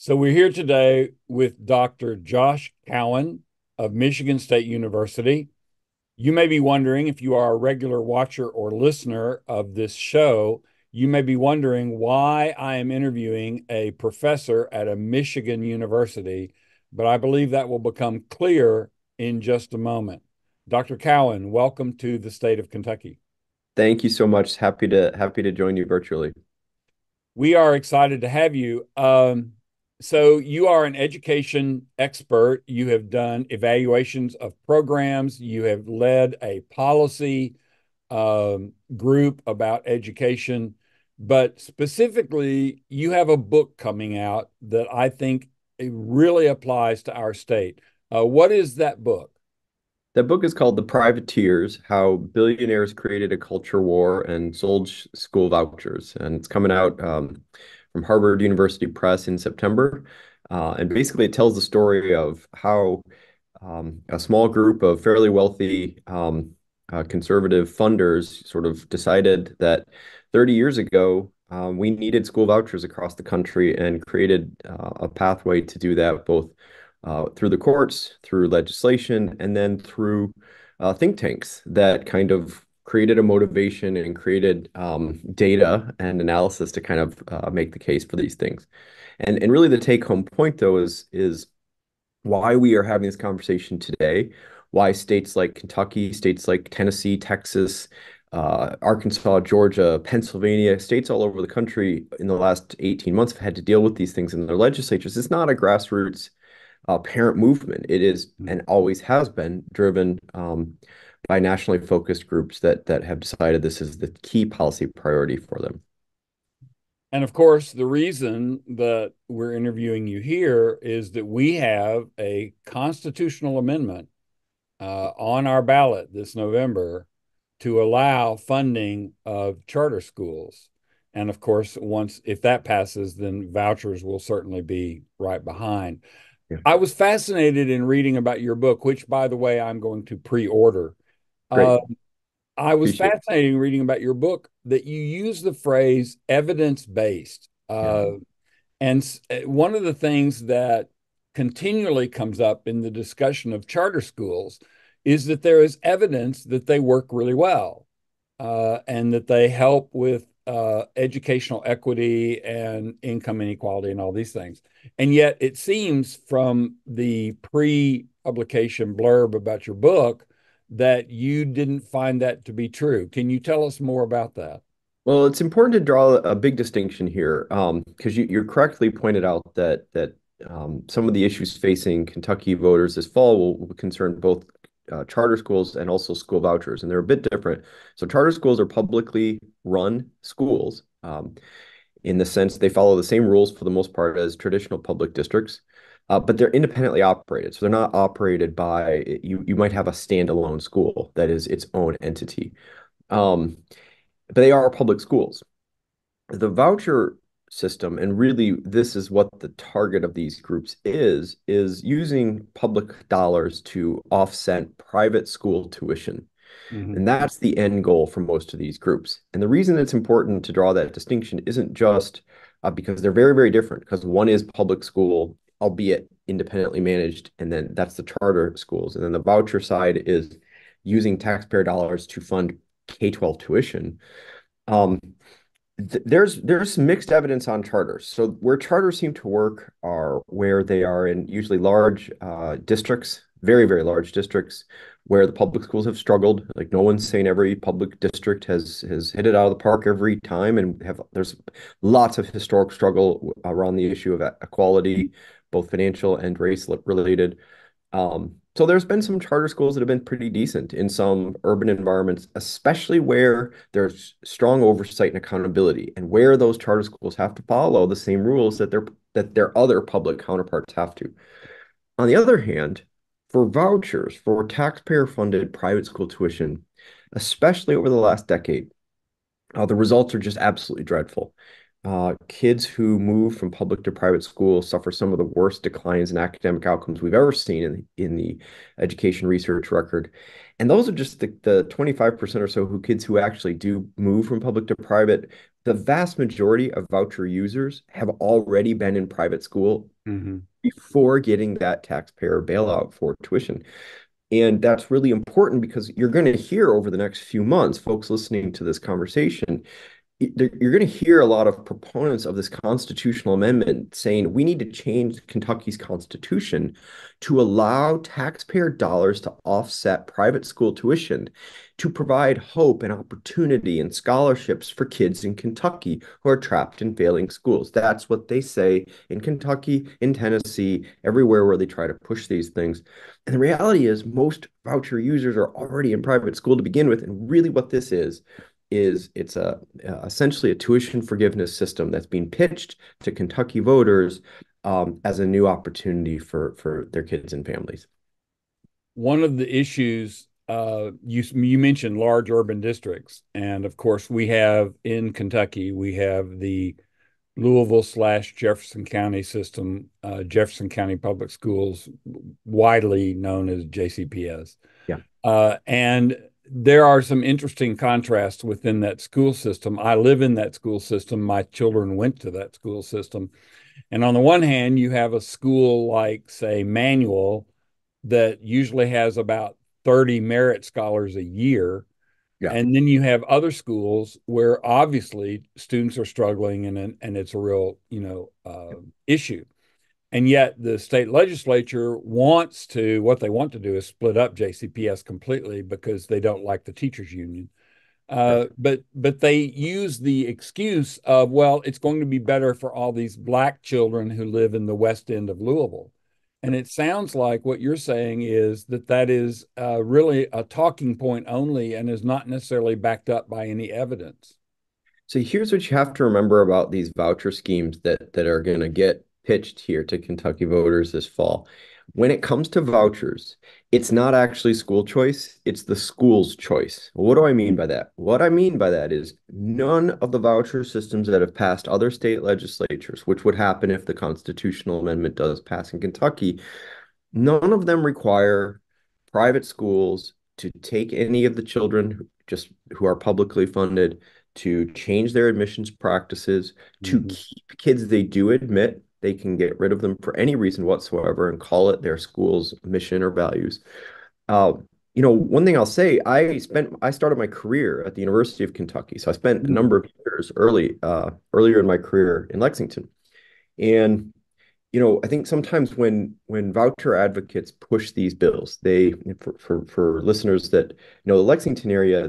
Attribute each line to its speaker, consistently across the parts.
Speaker 1: So we're here today with Dr. Josh Cowen of Michigan State University. You may be wondering if you are a regular watcher or listener of this show, you may be wondering why I am interviewing a professor at a Michigan university, but I believe that will become clear in just a moment. Dr. Cowen, welcome to the state of Kentucky.
Speaker 2: Thank you so much. Happy to join you virtually.
Speaker 1: We are excited to have you. So you are an education expert. You have done evaluations of programs. You have led a policy group about education, but specifically, you have a book coming out that I think it really applies to our state. What is that book?
Speaker 2: That book is called The Privateers: How Billionaires Created a Culture War and Sold School Vouchers. And it's coming out from Harvard University Press in September. And basically, it tells the story of how a small group of fairly wealthy conservative funders sort of decided that 30 years ago, we needed school vouchers across the country and created a pathway to do that both through the courts, through legislation, and then through think tanks that kind of created a motivation and created data and analysis to kind of make the case for these things. And really the take home point though is why we are having this conversation today, why states like Kentucky, states like Tennessee, Texas, Arkansas, Georgia, Pennsylvania, states all over the country in the last 18 months have had to deal with these things in their legislatures. It's not a grassroots parent movement. It is and always has been driven by nationally focused groups that have decided this is the key policy priority for them.
Speaker 1: And of course, the reason that we're interviewing you here is that we have a constitutional amendment on our ballot this November to allow funding of charter schools. And of course, once if that passes, then vouchers will certainly be right behind.
Speaker 2: Yeah,
Speaker 1: I was fascinated in reading about your book, which, by the way, I'm going to pre-order. Uh,
Speaker 2: great.
Speaker 1: I was
Speaker 2: Appreciate it.
Speaker 1: fascinated reading about your book that you use the phrase evidence-based.
Speaker 2: Yeah.
Speaker 1: And one of the things that continually comes up in the discussion of charter schools is that there is evidence that they work really well and that they help with educational equity and income inequality and all these things. And yet it seems from the pre-publication blurb about your book that you didn't find that to be true. Can you tell us more about that?
Speaker 2: Well, it's important to draw a big distinction here, because you correctly pointed out that some of the issues facing Kentucky voters this fall will concern both charter schools and also school vouchers, and they're a bit different. So, charter schools are publicly run schools, in the sense they follow the same rules for the most part as traditional public districts, but they're independently operated. So they're not operated by you. You might have a standalone school that is its own entity. Um, but they are public schools. The voucher system, and really this is what the target of these groups is using public dollars to offset private school tuition.
Speaker 1: Mhm.
Speaker 2: And that's the end goal for most of these groups. And the reason it's important to draw that distinction isn't just because they're very, very different, because one is public school, albeit independently managed, and then that's the charter schools. And then the voucher side is using taxpayer dollars to fund K-12 tuition. Um, there's mixed evidence on charters. So where charters seem to work are where they are in usually large districts, very, very large districts, where the public schools have struggled. Like no one's saying every public district has hit it out of the park every time, and have there's lots of historic struggle around the issue of equality, both financial and race related. So there's been some charter schools that have been pretty decent in some urban environments, especially where there's strong oversight and accountability, and where those charter schools have to follow the same rules that their other public counterparts have to. On the other hand, for vouchers, for taxpayer-funded private school tuition, especially over the last decade, the results are just absolutely dreadful. Kids who move from public to private school suffer some of the worst declines in academic outcomes we've ever seen in the education research record. And those are just the 25% or so who kids who actually do move from public to private. The vast majority of voucher users have already been in private school
Speaker 1: Hmm.
Speaker 2: before getting that taxpayer bailout for tuition. And that's really important because you're going to hear over the next few months, folks listening to this conversation, you're going to hear a lot of proponents of this constitutional amendment saying we need to change Kentucky's constitution to allow taxpayer dollars to offset private school tuition to provide hope and opportunity and scholarships for kids in Kentucky who are trapped in failing schools. That's what they say in Kentucky, in Tennessee, everywhere where they try to push these things. And the reality is most voucher users are already in private school to begin with. And really what this is it's essentially a tuition forgiveness system that's being pitched to Kentucky voters as a new opportunity for their kids and families.
Speaker 1: One of the issues you mentioned large urban districts, and of course we have in Kentucky we have the Louisville slash Jefferson County system, Jefferson County Public Schools, widely known as JCPS.
Speaker 2: Yeah.
Speaker 1: And there are some interesting contrasts within that school system. I live in that school system. My children went to that school system. And on the one hand, you have a school like, say, Manual that usually has about 30 merit scholars a year.
Speaker 2: Yeah.
Speaker 1: And then you have other schools where obviously students are struggling and it's a real, issue. And yet the state legislature what they want to do is split up JCPS completely because they don't like the teachers union.
Speaker 2: Right.
Speaker 1: But they use the excuse of, well, it's going to be better for all these black children who live in the west end of Louisville. And it sounds like what you're saying is that is really a talking point only and is not necessarily backed up by any evidence.
Speaker 2: So here's what you have to remember about these voucher schemes that are going to get pitched here to Kentucky voters this fall. When it comes to vouchers, it's not actually school choice, it's the school's choice. What do I mean by that? What I mean by that is none of the voucher systems that have passed other state legislatures, which would happen if the constitutional amendment does pass in Kentucky, none of them require private schools to take any of the children just who are publicly funded to change their admissions practices, to
Speaker 1: Mhm.
Speaker 2: keep kids they do admit. They can get rid of them for any reason whatsoever and call it their school's mission or values. Uh, one thing I'll say, I started my career at the University of Kentucky, so I spent a
Speaker 1: Mm.
Speaker 2: number of years earlier in my career in Lexington, and I think sometimes when voucher advocates push these bills, they for listeners that know the Lexington area,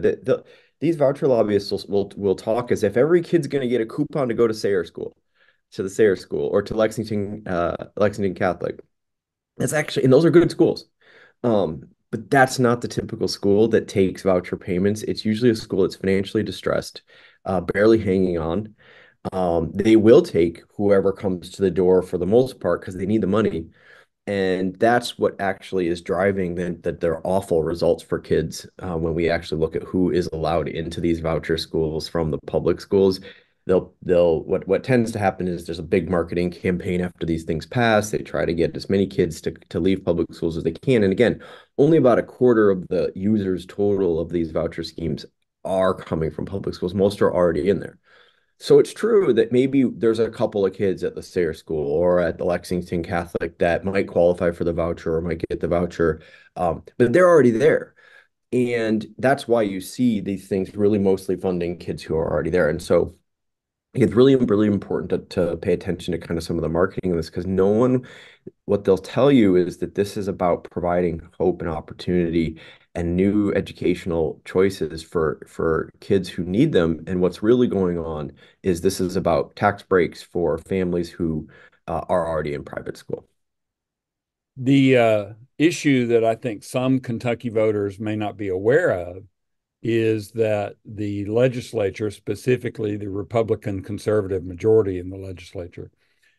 Speaker 2: these voucher lobbyists will talk as if every kid's going to get a coupon to go to the Sayre School, or to Lexington Catholic. That's actually, and those are good schools. But that's not the typical school that takes voucher payments. It's usually a school that's financially distressed, barely hanging on. They will take whoever comes to the door for the most part because they need the money. And that's what actually is driving their awful results for kids when we actually look at who is allowed into these voucher schools from the public schools. What tends to happen is there's a big marketing campaign after these things pass. They try to get as many kids to leave public schools as they can. And again, only about a quarter of the users total of these voucher schemes are coming from public schools. Most are already in there. So it's true that maybe there's a couple of kids at the Sayre School or at the Lexington Catholic that might qualify for the voucher or might get the voucher, but they're already there. And that's why you see these things really mostly funding kids who are already there. And so it's really, really important to pay attention to kind of some of the marketing of this because what they'll tell you is that this is about providing hope and opportunity and new educational choices for kids who need them. And what's really going on is this is about tax breaks for families who are already in private school.
Speaker 1: The issue that I think some Kentucky voters may not be aware of is that the legislature, specifically the Republican conservative majority in the legislature,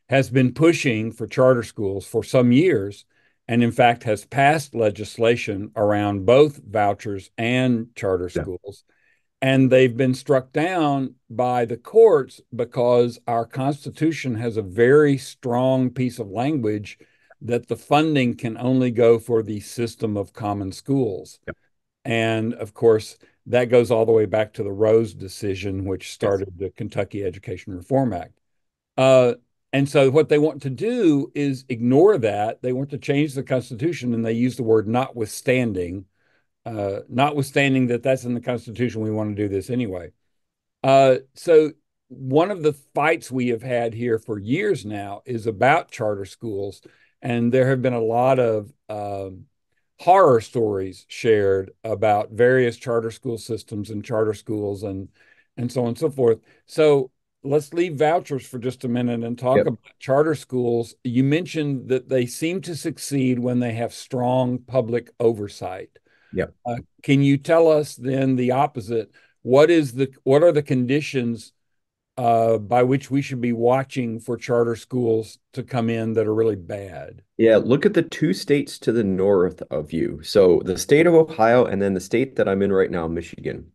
Speaker 1: has been pushing for charter schools for some years, and in fact has passed legislation around both vouchers and charter
Speaker 2: Yeah.
Speaker 1: schools. and they've been struck down by the courts because our Constitution has a very strong piece of language that the funding can only go for the system of common schools.
Speaker 2: Yep.
Speaker 1: And of course, that goes all the way back to the Rose decision, which
Speaker 2: Yes.
Speaker 1: started the Kentucky Education Reform Act. Uh, and so what they want to do is ignore that. They want to change the Constitution, and they use the word notwithstanding, notwithstanding that that's in the Constitution, we want to do this anyway. So one of the fights we have had here for years now is about charter schools, and there have been a lot of horror stories shared about various charter school systems and charter schools and so on and so forth. So let's leave vouchers for just a minute and talk
Speaker 2: Yep.
Speaker 1: about charter schools. You mentioned that they seem to succeed when they have strong public oversight.
Speaker 2: Yep.
Speaker 1: Can you tell us then the opposite? What are the conditions by which we should be watching for charter schools to come in that are really bad?
Speaker 2: Yeah, look at the two states to the north of you. So the state of Ohio and then the state that I'm in right now, Michigan.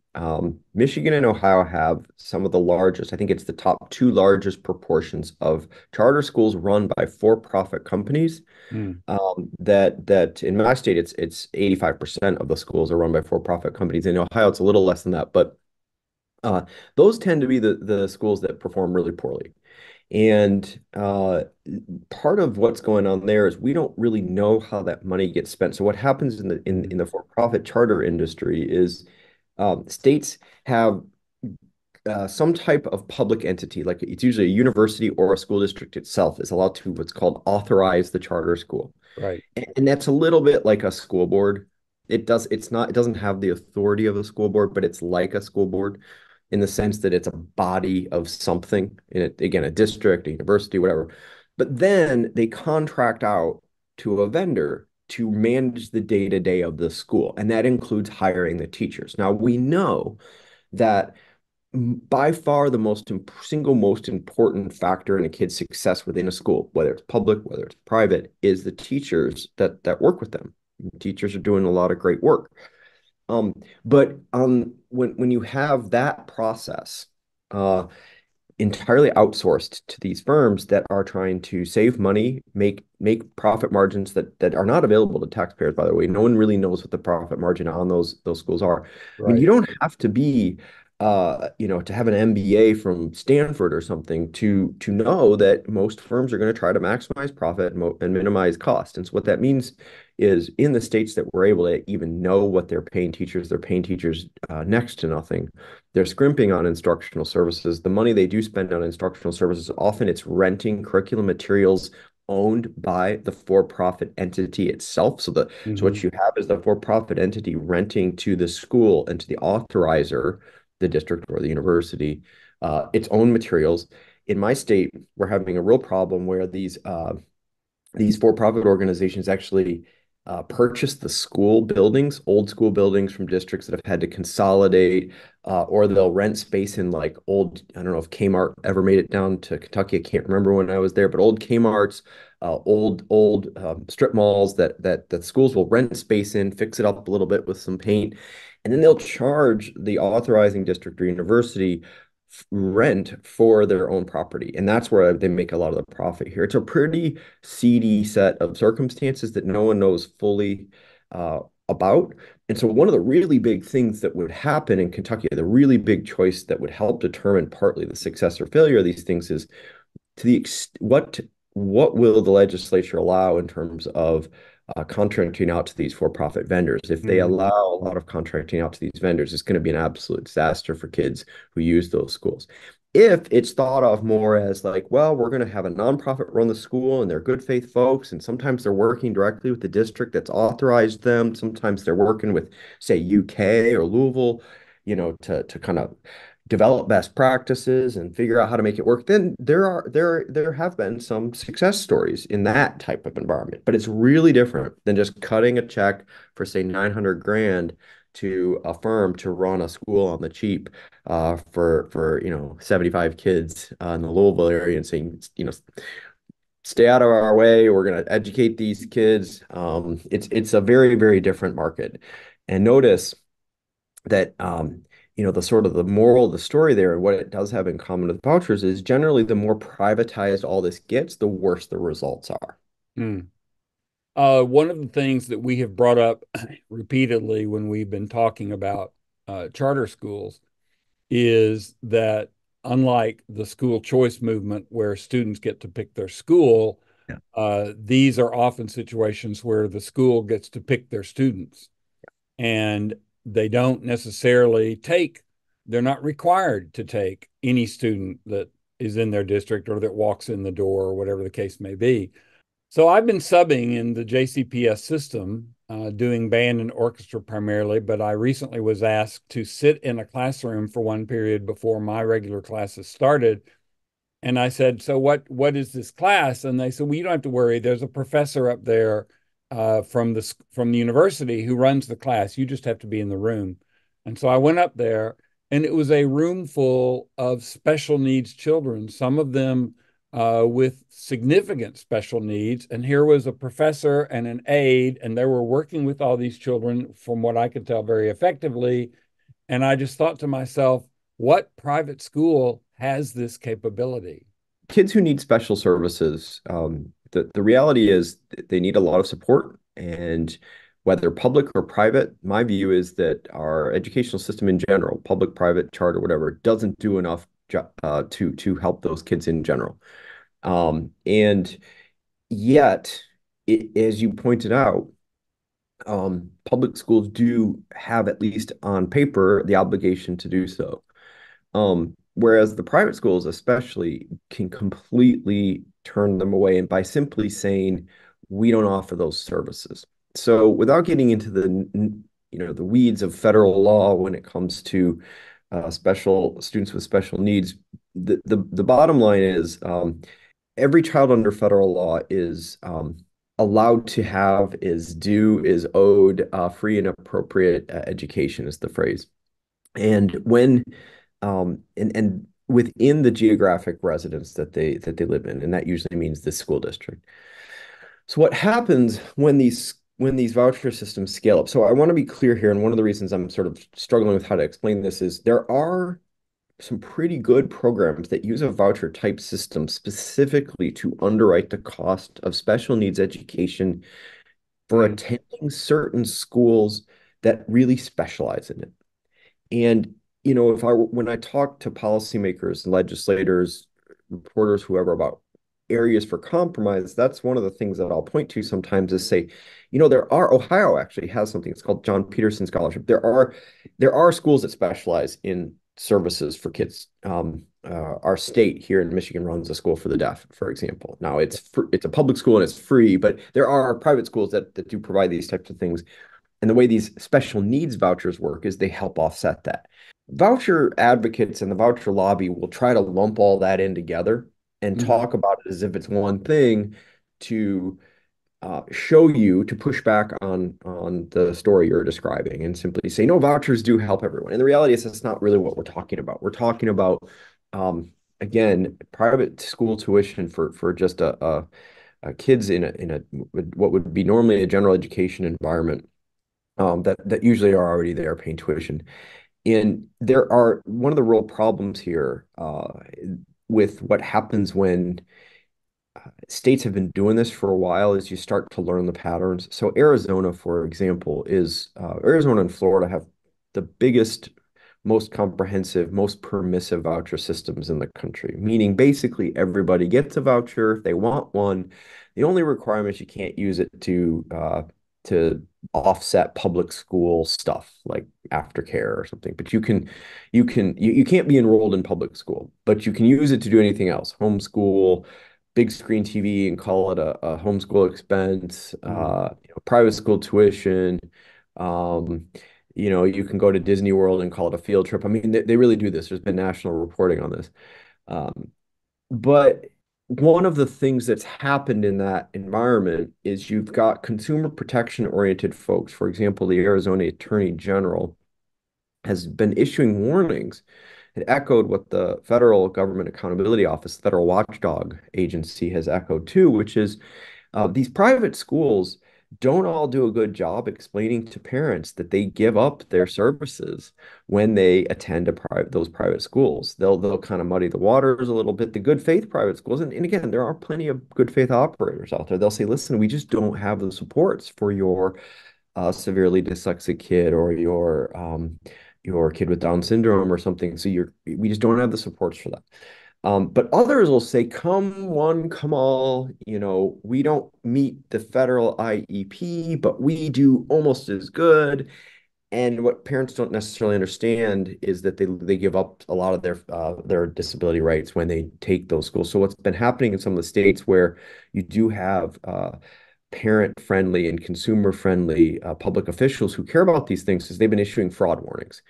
Speaker 2: Michigan and Ohio have some of the largest, I think it's the top two largest proportions of charter schools run by for-profit companies.
Speaker 1: Mm,
Speaker 2: That in my state it's 85% of the schools are run by for-profit companies. In Ohio, it's a little less than that, but uh, those tend to be the schools that perform really poorly. And part of what's going on there is we don't really know how that money gets spent. So what happens in the for-profit charter industry is states have some type of public entity, like it's usually a university or a school district itself, is allowed to what's called authorize the charter school.
Speaker 1: right.
Speaker 2: And that's a little bit like a school board. It doesn't have the authority of a school board, but it's like a school board in the sense that it's a body of something in it, again, a district, a university, whatever. But then they contract out to a vendor to manage the day-to-day of the school, and that includes hiring the teachers. Now we know that by far the single most important factor in a kid's success within a school, whether it's public, whether it's private, is the teachers that work with them. Teachers are doing a lot of great work. But when you have that process uh, entirely outsourced to these firms that are trying to save money, make profit margins that are not available to taxpayers, by the way. No one really knows what the profit margin on those schools are. I mean, you
Speaker 1: Right.
Speaker 2: don't have to be to have an MBA from Stanford or something to know that most firms are going to try to maximize profit and minimize cost. And so what that means is in the states that we're able to even know what they're paying teachers next to nothing. They're scrimping on instructional services. The money they do spend on instructional services, often it's renting curriculum materials owned by the for-profit entity itself. So
Speaker 1: Hmm.
Speaker 2: what you have is the for-profit entity renting to the school and to the authorizer, the district or the university, its own materials. In my state, we're having a real problem where these for-profit organizations actually purchase the school buildings, old school buildings from districts that have had to consolidate, or they'll rent space in like old, I don't know if Kmart ever made it down to Kentucky. I can't remember when I was there, but old Kmart's, old strip malls that schools will rent space in, fix it up a little bit with some paint, and then they'll charge the authorizing district or university rent for their own property. And that's where they make a lot of the profit here. It's a pretty seedy set of circumstances that no one knows fully about. And so one of the really big things that would happen in Kentucky, the really big choice that would help determine partly the success or failure of these things is to the what will the legislature allow in terms of contracting out to these for-profit vendors? If they
Speaker 1: Hmm.
Speaker 2: allow a lot of contracting out to these vendors, it's going to be an absolute disaster for kids who use those schools. If it's thought of more as like, well, we're going to have a nonprofit run the school and they're good faith folks, and sometimes they're working directly with the district that's authorized them. Sometimes they're working with, say, UK or Louisville, to kind of develop best practices and figure out how to make it work, then there have been some success stories in that type of environment. But it's really different than just cutting a check for say 900 grand to a firm to run a school on the cheap for 75 kids in the Louisville area and saying, stay out of our way. We're going to educate these kids. It's a very, very different market. And notice that the sort of the moral of the story there and what it does have in common with vouchers is generally the more privatized all this gets, the worse the results are.
Speaker 1: Hmm. One of the things that we have brought up repeatedly when we've been talking about charter schools is that unlike the school choice movement where students get to pick their school,
Speaker 2: Yeah.
Speaker 1: these are often situations where the school gets to pick their students and they don't necessarily take, they're not required to take any student that is in their district or that walks in the door or whatever the case may be. So I've been subbing in the JCPS system, doing band and orchestra primarily, but I recently was asked to sit in a classroom for one period before my regular classes started. And I said, "So what is this class?" And they said, "Well, you don't have to worry. There's a professor up there from the university who runs the class. You just have to be in the room." And so I went up there, and it was a room full of special needs children, some of them with significant special needs. And here was a professor and an aide, and they were working with all these children, from what I could tell, very effectively. And I just thought to myself, what private school has this capability?
Speaker 2: Kids who need special services, the reality is they need a lot of support. And whether public or private, my view is that our educational system in general, public, private, charter, whatever, doesn't do enough to help those kids in general. And yet, as you pointed out, public schools do have, at least on paper, the obligation to do so. Whereas the private schools, especially, can completely turn them away and by simply saying, we don't offer those services. So without getting into the weeds of federal law when it comes to special students with special needs, the bottom line is every child under federal law is allowed to have, is due, is owed free and appropriate education is the phrase. And when and within the geographic residence that they live in, and that usually means the school district. So what happens when these voucher systems scale up? So I want to be clear here, and one of the reasons I'm sort of struggling with how to explain this is there are some pretty good programs that use a voucher type system specifically to underwrite the cost of special needs education for
Speaker 1: Mm,
Speaker 2: attending certain schools that really specialize in it. And if when I talk to policymakers, legislators, reporters, whoever about areas for compromise, that's one of the things that I'll point to sometimes is say, Ohio actually has something. It's called John Peterson Scholarship. There are schools that specialize in services for kids. Our state here in Michigan runs a school for the deaf, for example. Now it's a public school and it's free, but there are private schools that do provide these types of things. And the way these special needs vouchers work is they help offset that. Voucher advocates and the voucher lobby will try to lump all that in together and
Speaker 1: mhm,
Speaker 2: talk about it as if it's one thing to show you to push back on the story you're describing and simply say, no, vouchers do help everyone. And the reality is that's not really what we're talking about. We're talking about, again, private school tuition for just a kids in a what would be normally a general education environment that usually are already there paying tuition. And there are one of the real problems here with what happens when states have been doing this for a while is you start to learn the patterns. So Arizona, for example, Arizona and Florida have the biggest, most comprehensive, most permissive voucher systems in the country, meaning basically everybody gets a voucher if they want one. The only requirement is you can't use it to offset public school stuff like aftercare or something. But you can't be enrolled in public school, but you can use it to do anything else, homeschool, big screen TV and call it a homeschool expense,
Speaker 1: mm.
Speaker 2: private school tuition. Um, you can go to Disney World and call it a field trip. I mean, they really do this. There's been national reporting on this. Um, but one of the things that's happened in that environment is you've got consumer protection oriented folks. For example, the Arizona Attorney General has been issuing warnings. It echoed what the Federal Government Accountability Office, Federal Watchdog Agency, has echoed too, which is these private schools, don't all do a good job explaining to parents that they give up their services when they attend those private schools. They'll kind of muddy the waters a little bit. The good faith private schools, and again, there are plenty of good faith operators out there. They'll say, listen, we just don't have the supports for your severely dyslexic kid or your kid with Down syndrome or something. So we just don't have the supports for that. But others will say, come one, come all, we don't meet the federal IEP, but we do almost as good. And what parents don't necessarily understand is that they give up a lot of their disability rights when they take those schools. So what's been happening in some of the states where you do have parent-friendly and consumer-friendly public officials who care about these things is they've been issuing fraud warnings.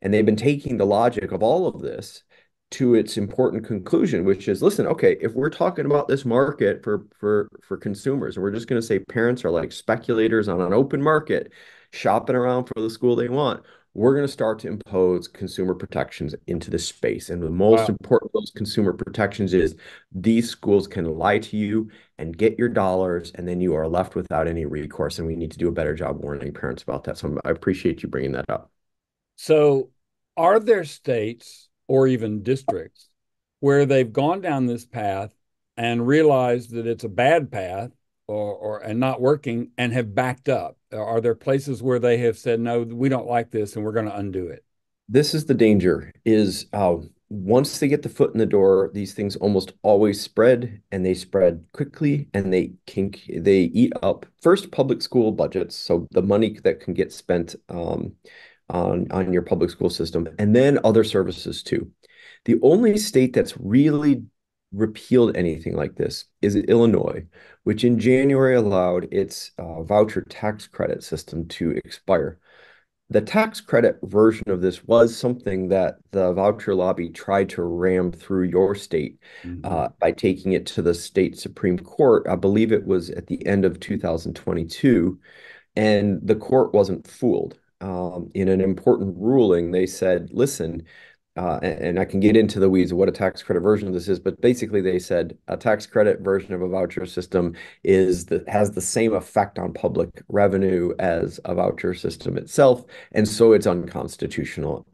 Speaker 2: And they've been taking the logic of all of this to its important conclusion, which is, listen, okay, if we're talking about this market for consumers, and we're just going to say parents are like speculators on an open market, shopping around for the school they want, we're going to start to impose consumer protections into this space. And the most
Speaker 1: Wow.
Speaker 2: important of those consumer protections is these schools can lie to you and get your dollars, and then you are left without any recourse. And we need to do a better job warning parents about that. So I appreciate you bringing that up.
Speaker 1: So, are there states or even districts where they've gone down this path and realized that it's a bad path or and not working and have backed up? Are there places where they have said, no, we don't like this and we're going to undo it?
Speaker 2: This is the danger is once they get the foot in the door, these things almost always spread and they spread quickly and they eat up first public school budgets, so the money that can get spent on your public school system, and then other services too. The only state that's really repealed anything like this is Illinois, which in January allowed its voucher tax credit system to expire. The tax credit version of this was something that the voucher lobby tried to ram through your state
Speaker 1: Mhm.
Speaker 2: by taking it to the state Supreme Court. I believe it was at the end of 2022, and the court wasn't fooled. In an important ruling, they said, listen, and I can get into the weeds of what a tax credit version of this is, but basically they said a tax credit version of a voucher system has the same effect on public revenue as a voucher system itself, and so it's unconstitutional.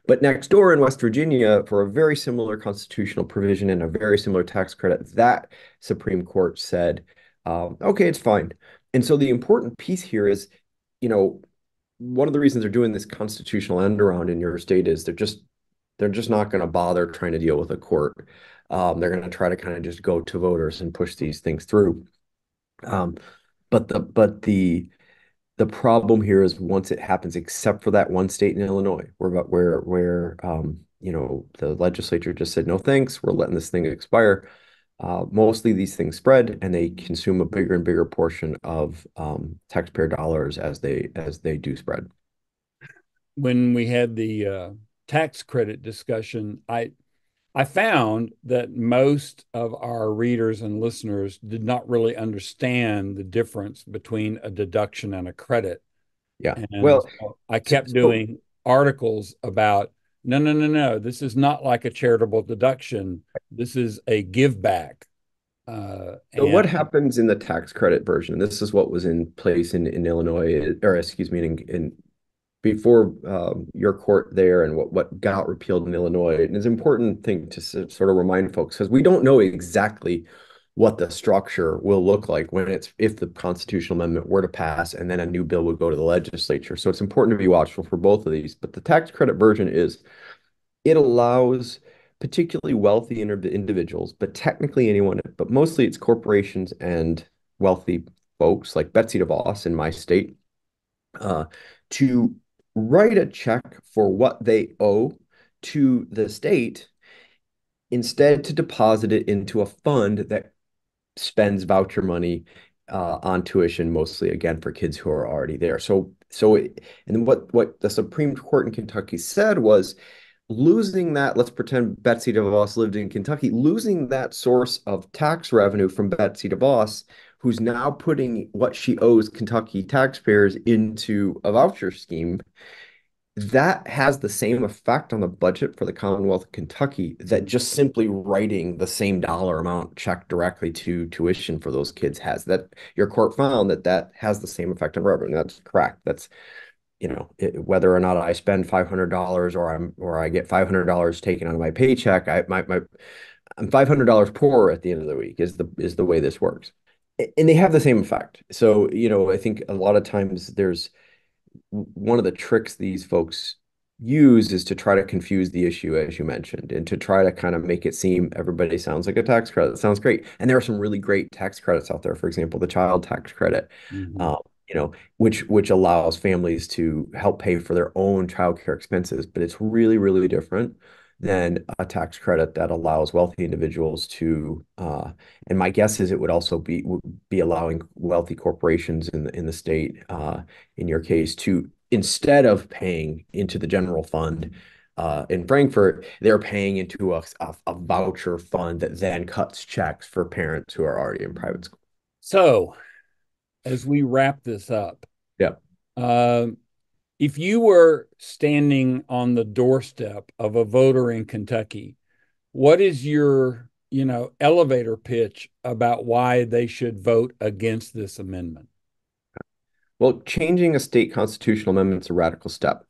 Speaker 2: But next door in West Virginia, for a very similar constitutional provision and a very similar tax credit, that Supreme Court said, okay, it's fine. And so the important piece here is, you know, one of the reasons they're doing this constitutional end around in your state is they're just not going to bother trying to deal with a court. They're going to try to kind of just go to voters and push these things through. Um, but the problem here is once it happens, except for that one state in Illinois, where the legislature just said no thanks, we're letting this thing expire. Mostly these things spread and they consume a bigger and bigger portion of taxpayer dollars as they do spread.
Speaker 1: When we had the tax credit discussion, I found that most of our readers and listeners did not really understand the difference between a deduction and a credit.
Speaker 2: Yeah.
Speaker 1: And
Speaker 2: Well,
Speaker 1: so I
Speaker 2: so,
Speaker 1: kept
Speaker 2: so
Speaker 1: doing articles about no, no, no, no. This is not like a charitable deduction. This is a give back.
Speaker 2: So
Speaker 1: And
Speaker 2: what happens in the tax credit version? This is what was in place in Illinois, or excuse me, in before your court there, and what got repealed in Illinois. And it's an important thing to sort of remind folks because we don't know exactly what the structure will look like if the constitutional amendment were to pass and then a new bill would go to the legislature. So it's important to be watchful for both of these. But the tax credit version is it allows particularly wealthy individuals, but technically anyone, but mostly it's corporations and wealthy folks like Betsy DeVos in my state, uh, to write a check for what they owe to the state instead to deposit it into a fund that spends voucher money on tuition, mostly again for kids who are already there. And then what the Supreme Court in Kentucky said was losing that, let's pretend Betsy DeVos lived in Kentucky, losing that source of tax revenue from Betsy DeVos, who's now putting what she owes Kentucky taxpayers into a voucher scheme, that has the same effect on the budget for the Commonwealth of Kentucky that just simply writing the same dollar amount check directly to tuition for those kids has. That your court found that that has the same effect on revenue. That's correct. That's, whether or not I spend $500 or I get $500 taken out of my paycheck, I'm $500 poorer at the end of the week is the way this works. And they have the same effect. So, I think a lot of times there's one of the tricks these folks use is to try to confuse the issue, as you mentioned, and to try to kind of make it seem everybody sounds like a tax credit. It sounds great. And there are some really great tax credits out there. For example, the child tax credit,
Speaker 1: Mhm.
Speaker 2: um, which allows families to help pay for their own childcare expenses. But it's really, really different than a tax credit that allows wealthy individuals to, and my guess is it would be allowing wealthy corporations in the state, in your case, to instead of paying into the general fund in Frankfurt, they're paying into a voucher fund that then cuts checks for parents who are already in private school.
Speaker 1: So, as we wrap this up,
Speaker 2: Yeah.
Speaker 1: um, if you were standing on the doorstep of a voter in Kentucky, what is your, elevator pitch about why they should vote against this amendment?
Speaker 2: Well, changing a state constitutional amendment is a radical step.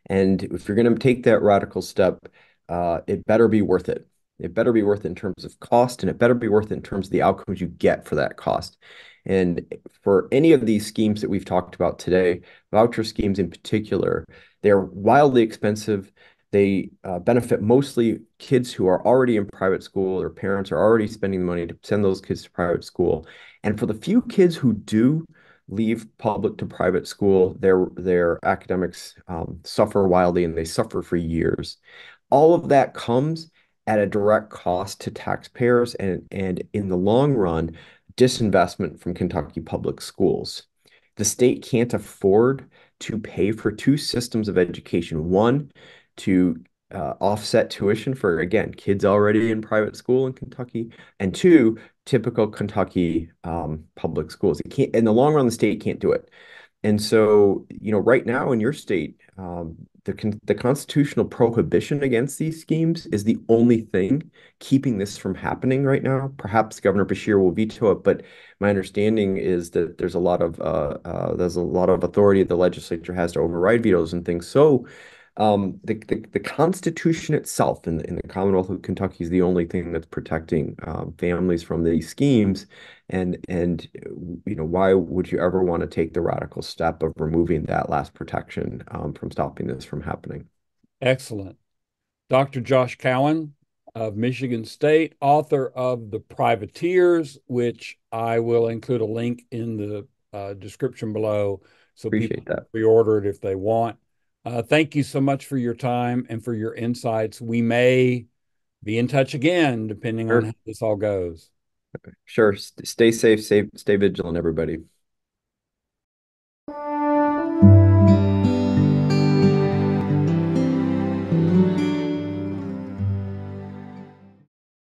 Speaker 2: And if you're going to take that radical step, it better be worth it. It better be worth it in terms of cost, and it better be worth it in terms of the outcomes you get for that cost. And for any of these schemes that we've talked about today, voucher schemes in particular, they're wildly expensive. They benefit mostly kids who are already in private school. Their parents are already spending the money to send those kids to private school. And for the few kids who do leave public to private school, their academics suffer wildly, and they suffer for years. All of that comes at a direct cost to taxpayers, and in the long run, disinvestment from Kentucky public schools. The state can't afford to pay for two systems of education. One, to offset tuition for, again, kids already in private school in Kentucky, and two, typical Kentucky public schools. It can't, in the long run, the state can't do it. And so, right now in your state, the constitutional prohibition against these schemes is the only thing keeping this from happening right now. Perhaps Governor Bashir will veto it, but my understanding is that there's a lot of authority the legislature has to override vetoes and things. So, the Constitution itself in the Commonwealth of Kentucky is the only thing that's protecting families from these schemes. And why would you ever want to take the radical step of removing that last protection from stopping this from happening?
Speaker 1: Excellent. Dr. Josh Cowen of Michigan State, author of The Privateers, which I will include a link in the description below so people
Speaker 2: Appreciate that.
Speaker 1: pre-order it if they want. Thank you so much for your time and for your insights. We may be in touch again, depending on how
Speaker 2: Sure,
Speaker 1: this all goes.
Speaker 2: sure. Stay safe, stay vigilant, everybody.